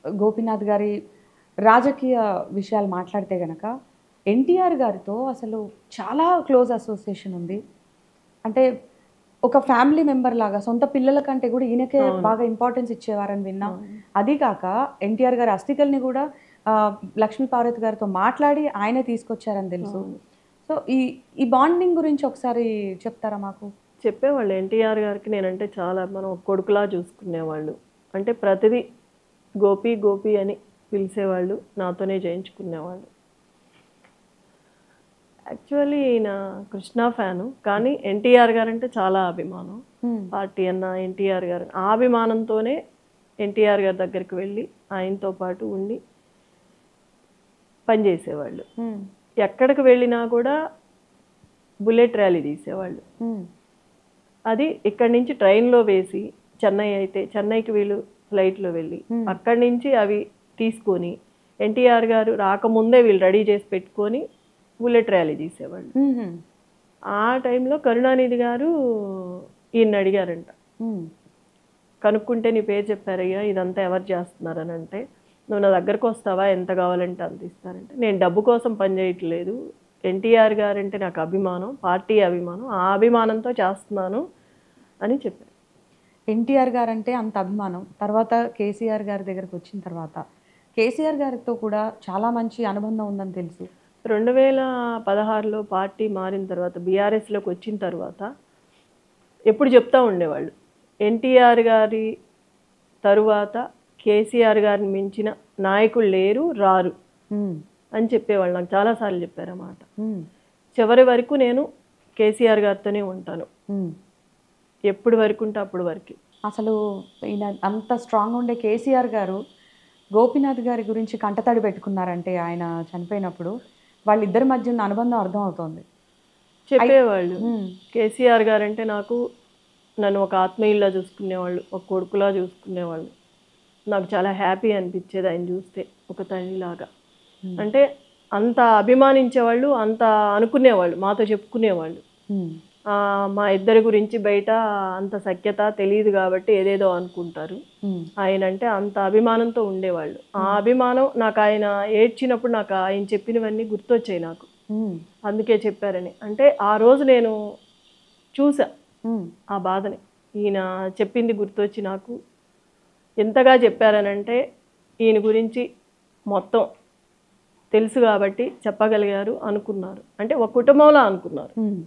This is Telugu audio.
గోపీనాథ్ గారి రాజకీయ విషయాలు మాట్లాడితే గనక, ఎన్టీఆర్ గారితో అసలు చాలా క్లోజ్ అసోసియేషన్ ఉంది. అంటే ఒక ఫ్యామిలీ మెంబర్ లాగా సొంత పిల్లల కంటే కూడా ఈయనకే అవును. బాగా ఇంపార్టెన్స్ ఇచ్చేవారని విన్నాం. అవును. అది కాక ఎన్టీఆర్ గారి అస్థికల్ని కూడా లక్ష్మీ పార్వతి గారితో మాట్లాడి ఆయనే తీసుకొచ్చారని తెలుసు. అవును. సో ఈ ఈ బాండింగ్ గురించి ఒకసారి చెప్తారా మాకు? చెప్పేవాళ్ళు ఎన్టీఆర్ గారికి నేనంటే చాలా మనం ఒక కొడుకులా చూసుకునేవాళ్ళు. అంటే ప్రతిదీ గోపి, గోపి అని పిలిచేవాళ్ళు. నాతోనే చేయించుకునేవాళ్ళు. యాక్చువల్లీ ఈయన కృష్ణ ఫ్యాను. కానీ ఎన్టీఆర్ గారంటే చాలా అభిమానం. హ్మ్. పార్టీ అన్న ఎన్టీఆర్ గారు. ఆ అభిమానంతోనే ఎన్టీఆర్ గారి దగ్గరికి వెళ్ళి ఆయనతో పాటు ఉండి పనిచేసేవాళ్ళు. హ్మ్. ఎక్కడికి వెళ్ళినా కూడా బుల్లెట్ ర్యాలీ తీసేవాళ్ళు. హ్మ్. అది ఇక్కడి నుంచి ట్రైన్లో వేసి చెన్నై అయితే చెన్నైకి వీళ్ళు ఫ్లైట్లో వెళ్ళి అక్కడి నుంచి అవి తీసుకొని ఎన్టీఆర్ గారు రాకముందే వీళ్ళు రెడీ చేసి పెట్టుకొని బుల్లెట్ ర్యాలీ తీసేవాళ్ళు. హుహు. ఆ టైంలో కరుణానిధి గారు ఈయన్ని అడిగారంట, హ్మ్. కనుక్కుంటే నీ పేరు చెప్పారయ్యా, ఇదంతా ఎవరు చేస్తున్నారని. అంటే నువ్వు నా దగ్గరకు వస్తావా, ఎంత కావాలంటే అంత ఇస్తారంటే, నేను డబ్బు కోసం పనిచేయట్లేదు, ఎన్టీఆర్ గారంటే నాకు అభిమానం, పార్టీ అభిమానం, ఆ అభిమానంతో చేస్తున్నాను అని చెప్పారు. ఎన్టీఆర్ గారంటే అంత అభిమానం. తర్వాత కేసీఆర్ గారి దగ్గరికి వచ్చిన తర్వాత, కేసీఆర్ గారితో కూడా చాలా మంచి అనుబంధం ఉందని తెలుసు. 2016లో పార్టీ మారిన తర్వాత బీఆర్ఎస్లోకి వచ్చిన తర్వాత ఎప్పుడు చెప్తా ఉండేవాళ్ళు, ఎన్టీఆర్ గారి తరువాత కేసీఆర్ గారిని మించిన నాయకులు లేరు, రారు హ్మ్. అని చెప్పేవాళ్ళు. నాకు చాలాసార్లు చెప్పారన్నమాట. హ్మ్. చివరి వరకు నేను కేసీఆర్ గారితోనే ఉంటాను, హ్మ్. ఎప్పుడు వరకు ఉంటే అప్పుడు వరకు. అసలు ఈయన అంత స్ట్రాంగ్‌గా ఉండే కేసీఆర్ గారు గోపీనాథ్ గారి గురించి కంటతడి పెట్టుకున్నారంటే ఆయన చనిపోయినప్పుడు, వాళ్ళిద్దరి మధ్య ఉన్న అనుబంధం అర్థమవుతోంది. చెప్పేవాళ్ళు. హ్మ్. కేసీఆర్ గారంటే నాకు, నన్ను ఒక ఆత్మీయుల్లా చూసుకునేవాళ్ళు, ఒక కొడుకులా చూసుకునేవాళ్ళు. నాకు చాలా హ్యాపీ అనిపించేది ఆయన చూస్తే, ఒక తండ్రిలాగా. అంటే అంత అభిమానించేవాళ్ళు, అంత అనుకునేవాళ్ళు, మాతో చెప్పుకునేవాళ్ళు. హ్మ్. మా ఇద్దరి గురించి బయట అంత సఖ్యత తెలియదు కాబట్టి ఏదేదో అనుకుంటారు. హ్మ్. ఆయన అంటే అంత అభిమానంతో ఉండేవాళ్ళు. ఆ అభిమానం నాకు, ఆయన ఏడ్చినప్పుడు నాకు ఆయన చెప్పినవన్నీ గుర్తొచ్చాయి నాకు. హ్మ్. అందుకే చెప్పారని. అంటే ఆ రోజు నేను చూసా హ్మ్. ఆ బాధని. ఈయన చెప్పింది గుర్తొచ్చి నాకు ఎంతగా చెప్పారనంటే, ఈయన గురించి మొత్తం తెలుసు కాబట్టి చెప్పగలిగారు, అనుకున్నారు. అంటే ఒక కుటుంబంలో అనుకున్నారు. హ్మ్.